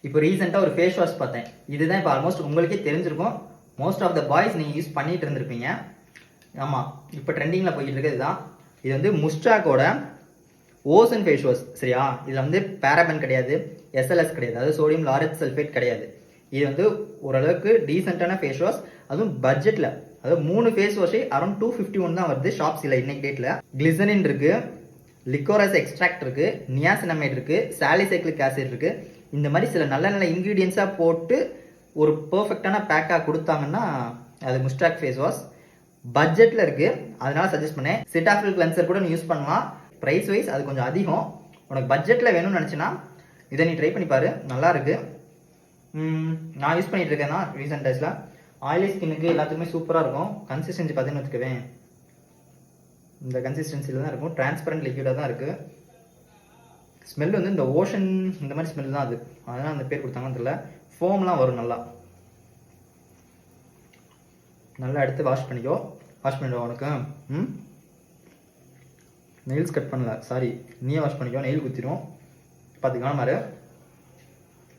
இப்போ ரீசெண்டாக ஒரு ஃபேஸ் வாஷ் பார்த்தேன். இதுதான் இப்போ ஆல்மோஸ்ட் உங்களுக்கே தெரிஞ்சிருக்கும். மோஸ்ட் ஆஃப் த பாய்ஸ் நீங்கள் யூஸ் பண்ணிட்டு இருந்திருப்பீங்க. ஆமாம், இப்போ ட்ரெண்டிங்கில் போய்கிட்டு இருக்குது இதுதான். இது வந்து முஸ்டாக்கோட ஓசன் ஃபேஸ் வாஷ். சரியா? இதில் வந்து பேராபன் கிடையாது, எஸ்எல்எஸ் கிடையாது, அதாவது சோடியம் லாரேட் சல்ஃபேட் கிடையாது. இது வந்து ஓரளவுக்கு டீசெண்டான ஃபேஸ் வாஷ், அதுவும் பட்ஜெட்டில். அதாவது 3 ஃபேஸ் வாஷே அரௌண்ட் 251 தான் வருது ஷாப்ஸில் இன்னைக்கு டேட்டில். கிளிசரின் இருக்கு, லிக்கோரஸ் எக்ஸ்ட்ராக்ட் இருக்கு, நியாசினமைட் இருக்கு, சாலிசைக்ளிக் ஆசிட் இருக்கு. இந்த மாதிரி சில நல்ல நல்ல இன்க்ரீடியன்ஸாக போட்டு ஒரு பர்ஃபெக்டான பேக்காக கொடுத்தாங்கன்னா அது முஸ்டாக் ஃபேஸ் வாஷ். பட்ஜெட்டில் இருக்குது, அதனால சஜஸ்ட் பண்ணேன். செட்டாஃபில் கிளென்சர் கூட நீ யூஸ் பண்ணலாம். ப்ரைஸ் வைஸ் அது கொஞ்சம் அதிகம். உனக்கு பட்ஜெட்டில் வேணும்னு நினச்சின்னா இதை நீ ட்ரை பண்ணி பாரு, நல்லா இருக்கு. நான் யூஸ் பண்ணிட்டு இருக்கேன் தான் ரீசெண்ட் டேஸில். ஆயிலி ஸ்கின்னுக்கு எல்லாத்துக்குமே சூப்பராக இருக்கும். கன்சிஸ்டன்சி பார்த்தீங்கன்னு வச்சுக்கவேன், இந்த கன்சிஸ்டன்சியில் தான் இருக்கும். டிரான்ஸ்பரண்ட் லிக்விடாக தான் இருக்குது. ஸ்மெல் வந்து இந்த ஓஷன் இந்த மாதிரி ஸ்மெல் தான் அது, அதனால் அந்த பேர் கொடுத்தாங்கன்னு தெரியல. ஃபோம்லாம் வரும். நல்லா எடுத்து வாஷ் பண்ணிக்கோ. வாஷ் பண்ணிடுவோம் உனக்கு. நெயில்ஸ் கட் பண்ணல, சாரி, நீயே வாஷ் பண்ணிக்கோ. நெயில் குத்திடும், பார்த்துக்கலாம் மாறு.